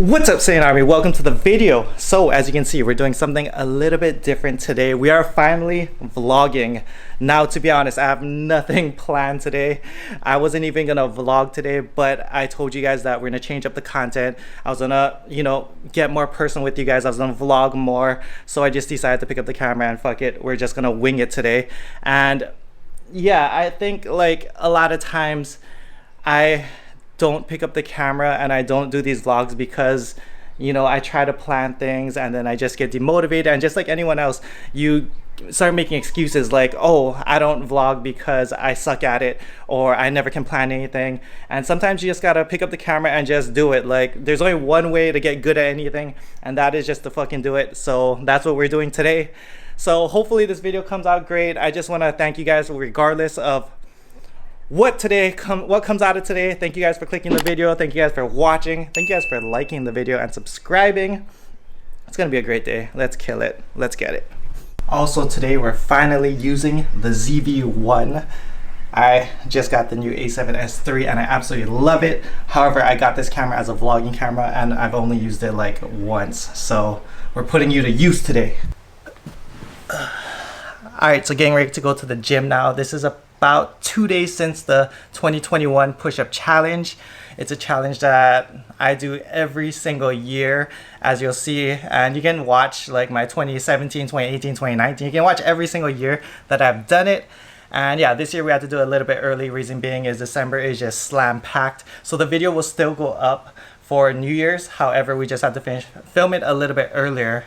What's up, Saiyan Army? Welcome to the video. So as you can see, we're doing something a little bit different today. We are finally vlogging. Now, to be honest, I have nothing planned today. I wasn't even gonna vlog today, but I told you guys that we're gonna change up the content. I was gonna, get more personal with you guys. I was gonna vlog more. So I just decided to pick up the camera and fuck it. We're just gonna wing it today. And yeah, I think like a lot of times I don't pick up the camera and I don't do these vlogs because I try to plan things and then I just get demotivated, and just like anyone else, you start making excuses like, oh, I don't vlog because I suck at it, or I never can plan anything. And sometimes you just gotta pick up the camera and just do it. Like, there's only one way to get good at anything, and that is just to fucking do it. So that's what we're doing today. So hopefully this video comes out great. I just want to thank you guys regardless of what comes out of today. Thank you guys for clicking the video. Thank you guys for watching. Thank you guys for liking the video and subscribing. It's gonna be a great day. Let's kill it. Let's get it. Also today we're finally using the ZV-1. I just got the new A7S III and I absolutely love it. However, I got this camera as a vlogging camera and I've only used it like once. So we're putting you to use today. Alright, so getting ready to go to the gym now. This is about 2 days since the 2021 push-up challenge. It's a challenge that I do every single year, as you'll see, and you can watch like my 2017, 2018, 2019. You can watch every single year that I've done it. And yeah, this year we had to do it a little bit early. Reason being is December is just slam packed, so the video will still go up for New Year's. However, we just had to film it a little bit earlier.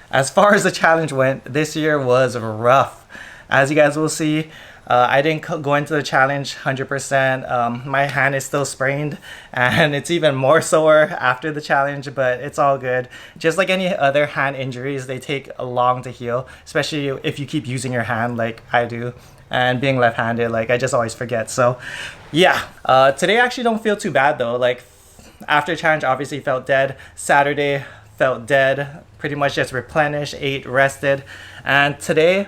As far as the challenge went, this year was rough. As you guys will see, I didn't go into the challenge 100%. My hand is still sprained and it's even more sore after the challenge, but it's all good. Just like any other hand injuries, they take long to heal, especially if you keep using your hand like I do. And being left-handed, like, I just always forget. So yeah, today I actually don't feel too bad though. Like, after the challenge, obviously felt dead. Saturday felt dead, pretty much just replenished, ate, rested. And today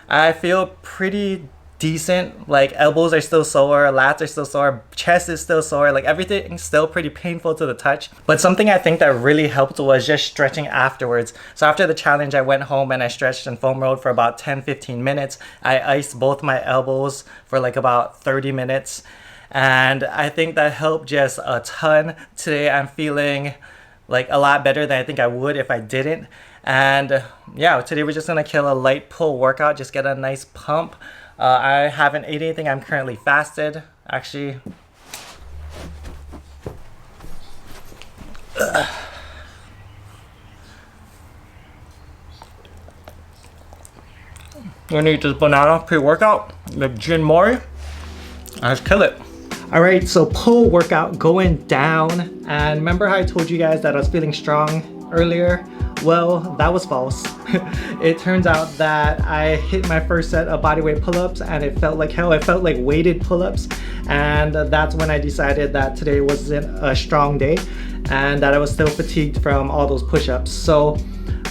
I feel pretty decent. Like, elbows are still sore, lats are still sore, chest is still sore, like everything's still pretty painful to the touch. But something I think that really helped was just stretching afterwards. So after the challenge, I went home and I stretched and foam rolled for about 10-15 minutes. I iced both my elbows for like about 30 minutes. And I think that helped just a ton. Today I'm feeling like a lot better than I think I would if I didn't. And yeah, today we're just gonna kill a light pull workout, just get a nice pump. I haven't ate anything. I'm currently fasted. Actually, I'm gonna eat this banana pre-workout, the gin mori. Let's kill it. All right, so pull workout going down. And remember how I told you guys that I was feeling strong earlier? Well, that was false. It turns out that I hit my first set of bodyweight pull-ups and it felt like hell. It felt like weighted pull-ups, and that's when I decided that today wasn't a strong day and that I was still fatigued from all those push-ups. So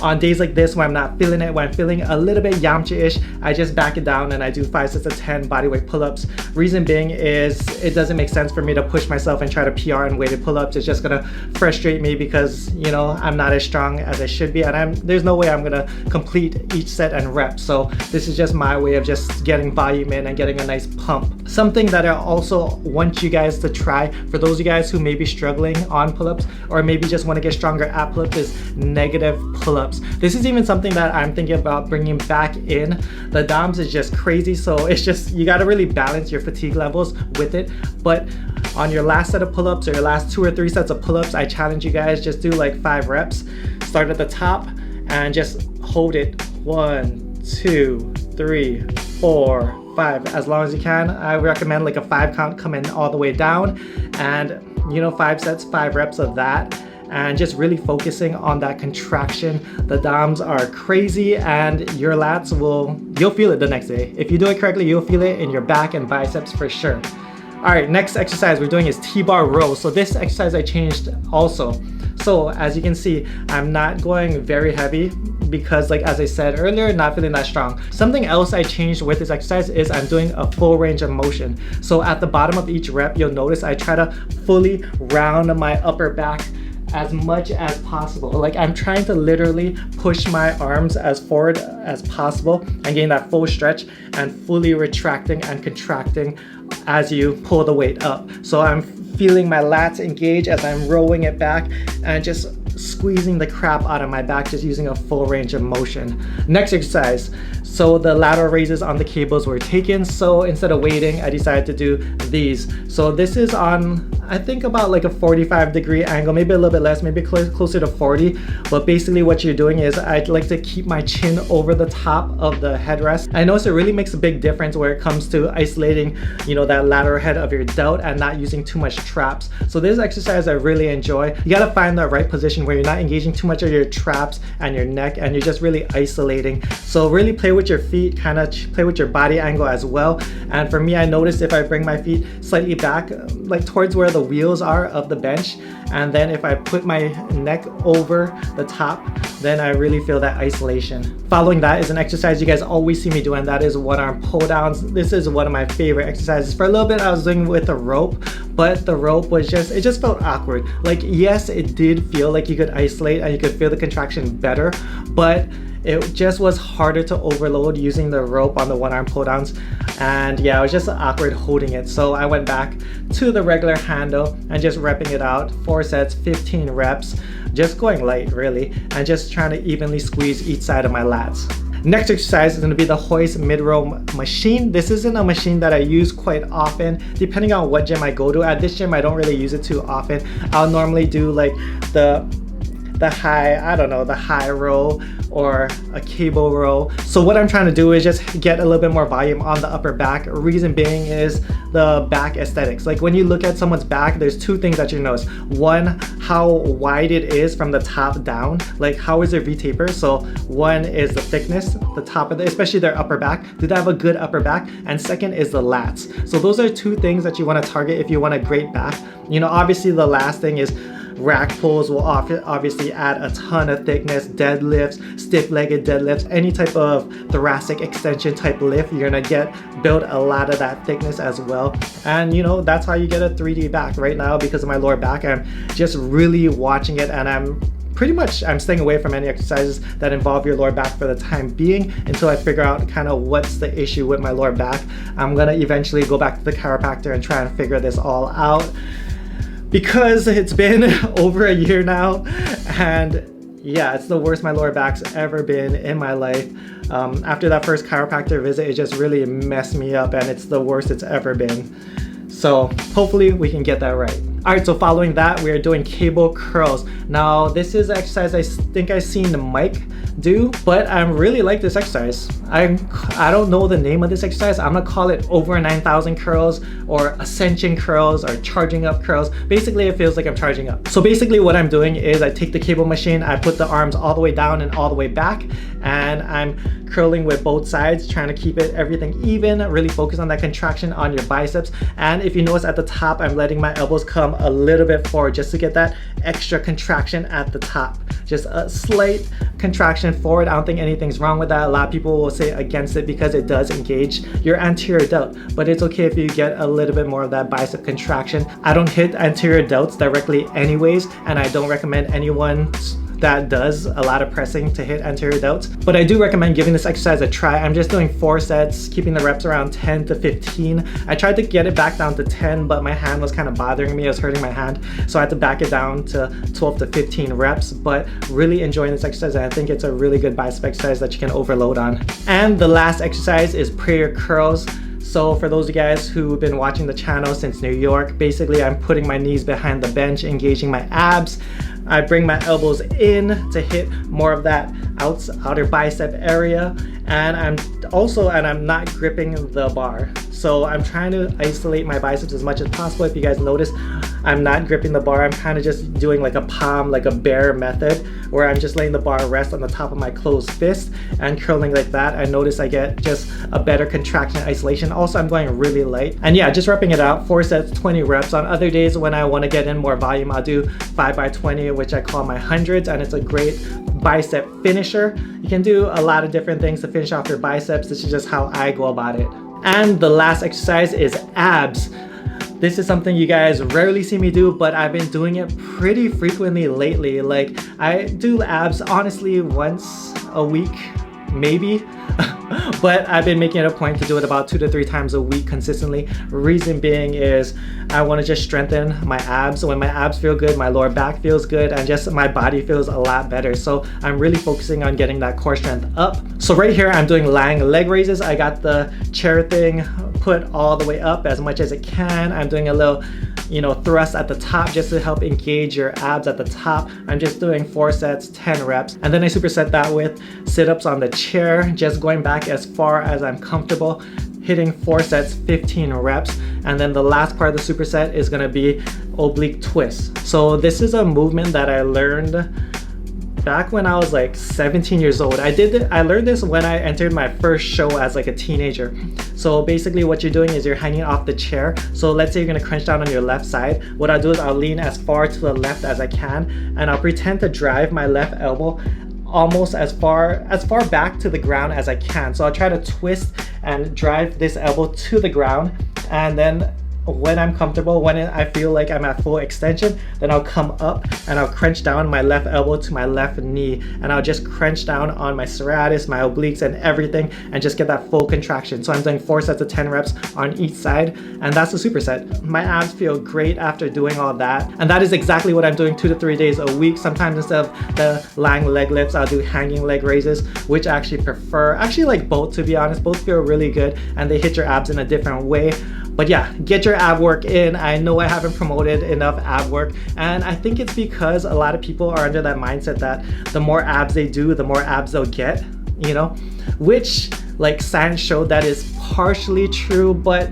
on days like this, when I'm not feeling it, when I'm feeling a little bit Yamcha-ish, I just back it down and I do 5 sets of 10 bodyweight pull-ups. Reason being is it doesn't make sense for me to push myself and try to PR in weighted pull-ups. It's just gonna frustrate me because, I'm not as strong as I should be, and there's no way I'm gonna complete each set and rep. So this is just my way of just getting volume in and getting a nice pump. Something that I also want you guys to try, for those of you guys who may be struggling on pull-ups or maybe just want to get stronger at pull-ups, is negative pull-ups. This is even something that I'm thinking about bringing back in. The DOMS is just crazy, so it's just, you got to really balance your fatigue levels with it. But on your last set of pull-ups or your last 2 or 3 sets of pull-ups, I challenge you guys, just do like 5 reps. Start at the top and just hold it 1, 2, 3, 4, 5 as long as you can. I recommend like a 5 count coming all the way down, and 5 sets, 5 reps of that, and just really focusing on that contraction. The DOMs are crazy and your lats you'll feel it the next day. If you do it correctly, you'll feel it in your back and biceps for sure. All right, next exercise we're doing is T-bar row. So this exercise I changed also. So as you can see, I'm not going very heavy because, like as I said earlier, not feeling that strong. Something else I changed with this exercise is I'm doing a full range of motion. So at the bottom of each rep, you'll notice I try to fully round my upper back as much as possible. Like I'm trying to literally push my arms as forward as possible and getting that full stretch and fully retracting and contracting as you pull the weight up. So I'm feeling my lats engage as I'm rolling it back and just squeezing the crap out of my back, just using a full range of motion. Next exercise. So the lateral raises on the cables were taken, so instead of waiting, I decided to do these. So this is on, I think about like a 45-degree angle, maybe a little bit less, maybe closer to 40. But basically what you're doing is I'd like to keep my chin over the top of the headrest. I notice it really makes a big difference where it comes to isolating, you know, that lateral head of your delt and not using too much traps. So this exercise I really enjoy. You gotta find the right position where you're not engaging too much of your traps and your neck, and you're just really isolating. So really play with your feet, kind of play with your body angle as well. And for me, I noticed if I bring my feet slightly back, like towards where the wheels are of the bench, and then if I put my neck over the top, then I really feel that isolation. Following that is an exercise you guys always see me doing, that is one arm pull downs. This is one of my favorite exercises. For a little bit I was doing with a rope, but the rope was just, it just felt awkward. Like yes, it did feel like you could isolate and you could feel the contraction better, but it just was harder to overload using the rope on the one arm pull downs. And yeah, it was just awkward holding it. So I went back to the regular handle and just repping it out. 4 sets, 15 reps, just going light really, and just trying to evenly squeeze each side of my lats. Next exercise is going to be the hoist mid-row machine. This isn't a machine that I use quite often, depending on what gym I go to. At this gym, I don't really use it too often. I'll normally do like the high, I don't know, the high row or a cable row. So what I'm trying to do is just get a little bit more volume on the upper back. Reason being is the back aesthetics. Like when you look at someone's back, there's two things that you notice. One, how wide it is from the top down, like how is their V-taper? So one is the thickness, the top of the, especially their upper back. Do they have a good upper back? And second is the lats. So those are two things that you want to target if you want a great back. You know, obviously the last thing is rack pulls will obviously add a ton of thickness. Deadlifts, stiff-legged deadlifts, any type of thoracic extension type lift, you're gonna build a lot of that thickness as well. And you know, that's how you get a 3D back. Right now, because of my lower back, I'm just really watching it, and I'm staying away from any exercises that involve your lower back for the time being until I figure out kind of what's the issue with my lower back. I'm gonna eventually go back to the chiropractor and try and figure this all out, because it's been over a year now, and yeah, it's the worst my lower back's ever been in my life. After that first chiropractor visit, it just really messed me up, and it's the worst it's ever been. So hopefully we can get that right. All right, so following that, we are doing cable curls. Now, this is an exercise I think I've seen Mike do, but I really like this exercise. I don't know the name of this exercise. I'm gonna call it over 9,000 curls or ascension curls or charging up curls. Basically, it feels like I'm charging up. So basically what I'm doing is I take the cable machine, I put the arms all the way down and all the way back, and I'm curling with both sides, trying to keep everything even, really focus on that contraction on your biceps. And if you notice at the top, I'm letting my elbows come a little bit forward just to get that extra contraction at the top. Just a slight contraction forward. I don't think anything's wrong with that. A lot of people will say against it because it does engage your anterior delt, but it's okay if you get a little bit more of that bicep contraction. I don't hit anterior delts directly anyways, and I don't recommend anyone that does a lot of pressing to hit anterior delts, but I do recommend giving this exercise a try. I'm just doing 4 sets, keeping the reps around 10 to 15. I tried to get it back down to 10, but my hand was kind of bothering me. It was hurting my hand, so I had to back it down to 12 to 15 reps, but really enjoying this exercise, and I think it's a really good bicep exercise that you can overload on. And the last exercise is prayer curls. So for those of you guys who've been watching the channel since New York, basically I'm putting my knees behind the bench, engaging my abs. I bring my elbows in to hit more of that outer bicep area, and I'm not gripping the bar. So I'm trying to isolate my biceps as much as possible. If you guys notice, I'm not gripping the bar. I'm kind of just doing like a palm, like a bear method, where I'm just letting the bar rest on the top of my closed fist and curling like that. I notice I get just a better contraction isolation. Also, I'm going really light. And yeah, just repping it out, 4 sets, 20 reps. On other days when I want to get in more volume, I'll do 5x20, which I call my hundreds, and it's a great bicep finisher. You can do a lot of different things to finish off your biceps. This is just how I go about it. And the last exercise is abs. This is something you guys rarely see me do, but I've been doing it pretty frequently lately. Like, I do abs honestly once a week, maybe. But I've been making it a point to do it about 2 to 3 times a week consistently. Reason being is I want to just strengthen my abs. When my abs feel good, my lower back feels good, and just my body feels a lot better. So I'm really focusing on getting that core strength up. So right here, I'm doing lying leg raises. I got the chair thing put all the way up as much as it can. I'm doing a little, you know, thrust at the top just to help engage your abs at the top. I'm just doing 4 sets, 10 reps. And then I superset that with sit-ups on the chair, just going back as far as I'm comfortable, hitting 4 sets, 15 reps. And then the last part of the superset is gonna be oblique twist. So this is a movement that I learned back when I was like 17 years old. I learned this when I entered my first show as like a teenager. So basically what you're doing is you're hanging off the chair. So let's say you're gonna crunch down on your left side. What I'll do is I'll lean as far to the left as I can, and I'll pretend to drive my left elbow almost as far back to the ground as I can. So I'll try to twist and drive this elbow to the ground, and then when I'm comfortable, when I feel like I'm at full extension, then I'll come up and I'll crunch down my left elbow to my left knee, and I'll just crunch down on my serratus, my obliques, and everything, and just get that full contraction. So I'm doing 4 sets of 10 reps on each side, and that's the superset. My abs feel great after doing all that, and that is exactly what I'm doing 2 to 3 days a week. Sometimes instead of the lying leg lifts, I'll do hanging leg raises, which I actually prefer. I actually like both, to be honest. Both feel really good, and they hit your abs in a different way. But yeah, get your ab work in. I know I haven't promoted enough ab work, and I think it's because a lot of people are under that mindset that the more abs they do, the more abs they'll get, you know, which like science showed that is partially true, but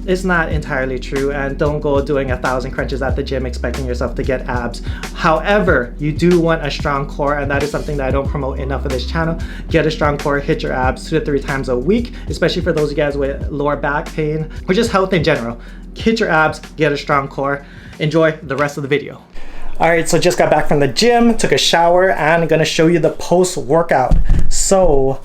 it's not entirely true. And don't go doing 1,000 crunches at the gym expecting yourself to get abs. However, you do want a strong core, and that is something that I don't promote enough of this channel. Get a strong core, hit your abs 2 to 3 times a week, especially for those of you guys with lower back pain or just health in general. Hit your abs, get a strong core. Enjoy the rest of the video. All right, so just got back from the gym, took a shower, and I'm gonna show you the post-workout. So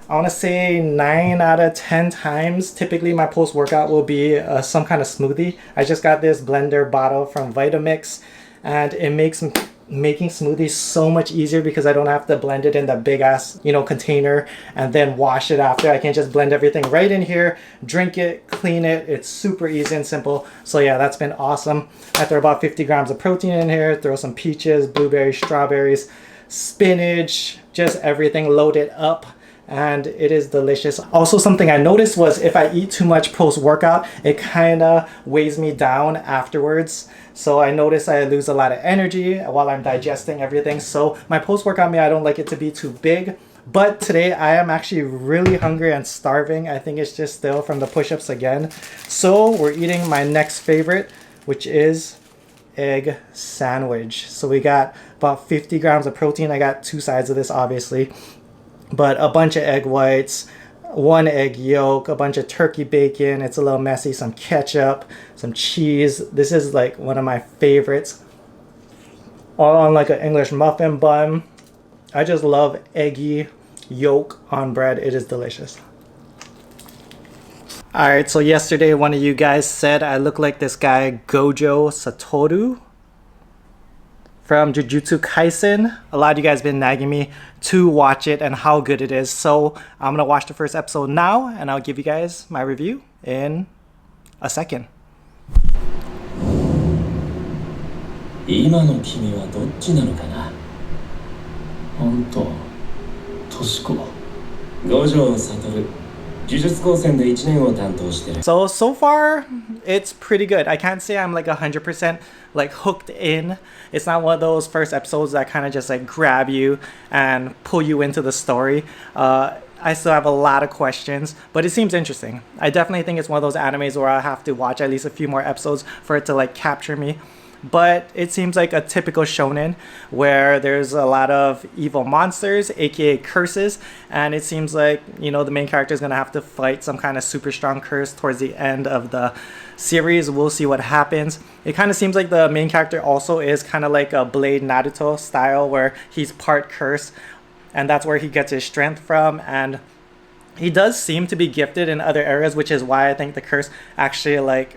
I want to say 9 out of 10 times, typically my post-workout will be some kind of smoothie. I just got this blender bottle from Vitamix, and it makes making smoothies so much easier because I don't have to blend it in that big ass, you know, container and then wash it after. I can just blend everything right in here, drink it, clean it. It's super easy and simple. So yeah, that's been awesome. I throw about 50 grams of protein in here, throw some peaches, blueberries, strawberries, spinach, just everything loaded up, and it is delicious. Also, something I noticed was if I eat too much post-workout, it kind of weighs me down afterwards. So I notice I lose a lot of energy while I'm digesting everything. So my post-workout meal, I don't like it to be too big. But today I am actually really hungry and starving. I think it's just still from the push-ups again. So we're eating my next favorite, which is egg sandwich. So we got about 50 grams of protein. I got 2 sides of this, obviously, but a bunch of egg whites, 1 egg yolk, a bunch of turkey bacon. It's a little messy, some ketchup, some cheese. This is like one of my favorites. All on like an English muffin bun. I just love eggy yolk on bread. It is delicious. Alright, so yesterday one of you guys said I look like this guy Gojo Satoru from Jujutsu Kaisen. A lot of you guys been nagging me to watch it and how good it is. So I'm gonna watch the first episode now, and I'll give you guys my review in a second. 今の君はどっちなのかな。本当、としこ、五条悟。So far, it's pretty good. I can't say I'm like 100% like hooked in. It's not one of those first episodes that kind of just like grab you and pull you into the story. I still have a lot of questions, but it seems interesting. I definitely think it's one of those animes where I have to watch at least a few more episodes for it to like capture me. But it seems like a typical shonen where there's a lot of evil monsters, aka curses, and it seems like, you know, the main character is going to have to fight some kind of super strong curse towards the end of the series. We'll see what happens. It kind of seems like the main character also is kind of like a Blade Naruto style where he's part curse, and that's where he gets his strength from, and he does seem to be gifted in other areas, which is why I think the curse actually like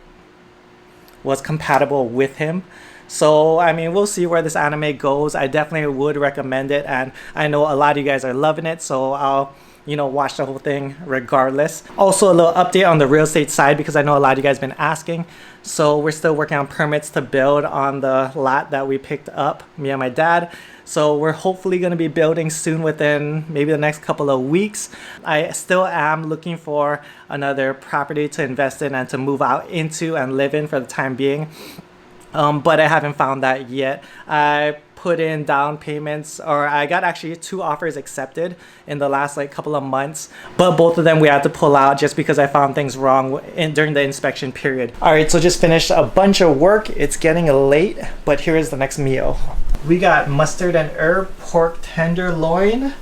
was compatible with him. So I mean, we'll see where this anime goes. I definitely would recommend it, and I know a lot of you guys are loving it, so I'll watch the whole thing regardless. Also, a little update on the real estate side, because I know a lot of you guys been asking. So we're still working on permits to build on the lot that we picked up, me and my dad. So we're hopefully going to be building soon, within maybe the next couple of weeks. I still am looking for another property to invest in and to move out into and live in for the time being. But I haven't found that yet. I put in down payments, or I got actually 2 offers accepted in the last couple of months, but both of them we had to pull out just because I found things wrong during the inspection period. All right, so just finished a bunch of work. It's getting late, but here is the next meal. We got mustard and herb pork tenderloin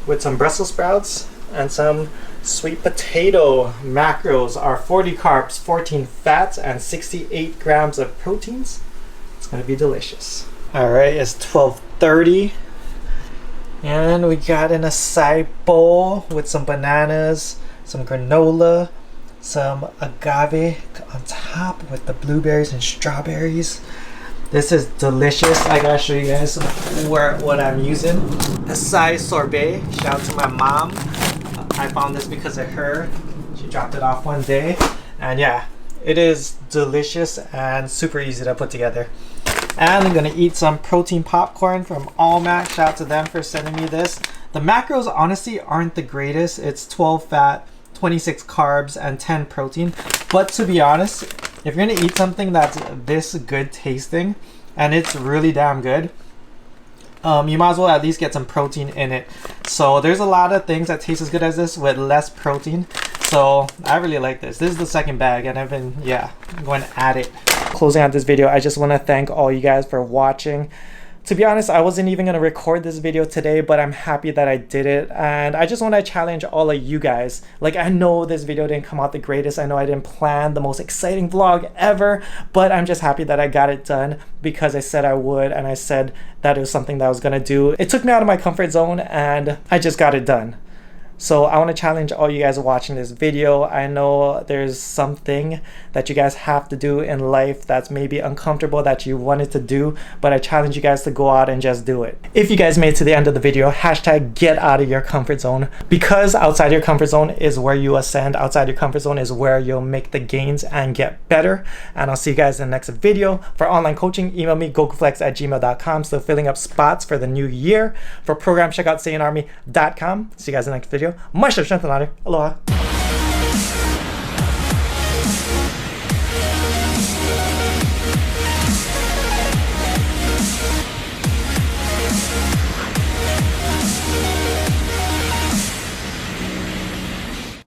with some Brussels sprouts and some sweet potato. Macros are 40 carbs, 14 fats, and 68 grams of proteins. It's gonna be delicious. All right, it's 12:30, and we got an acai bowl with some bananas, some granola, some agave on top with the blueberries and strawberries. This is delicious. I gotta show you guys what I'm using. Acai sorbet. Shout out to my mom. I found this because of her. She dropped it off one day, and yeah, it is delicious and super easy to put together. And I'm gonna eat some protein popcorn from Allmac. Shout out to them for sending me this. The macros honestly aren't the greatest. It's 12 fat, 26 carbs, and 10 protein. But to be honest, if you're gonna eat something that's this good tasting, and it's really damn good, you might as well at least get some protein in it. So there's a lot of things that taste as good as this with less protein. So I really like this. This is the second bag, and I've been, going at it. Closing out this video, I just want to thank all you guys for watching. To be honest, I wasn't even going to record this video today, but I'm happy that I did it. And I just want to challenge all of you guys. I know this video didn't come out the greatest. I know I didn't plan the most exciting vlog ever, but I'm just happy that I got it done because I said I would, and I said that it was something that I was going to do. It took me out of my comfort zone, and I just got it done. So I want to challenge all you guys watching this video. I know there's something that you guys have to do in life that's maybe uncomfortable that you wanted to do, but I challenge you guys to go out and just do it. If you guys made it to the end of the video, hashtag get out of your comfort zone, because outside your comfort zone is where you ascend. Outside your comfort zone is where you'll make the gains and get better. And I'll see you guys in the next video. For online coaching, email me gokuflex@gmail.com. Still filling up spots for the new year. For programs, check out SaiyannArmy.com. See you guys in the next video. Much love, strength, and honor. Aloha.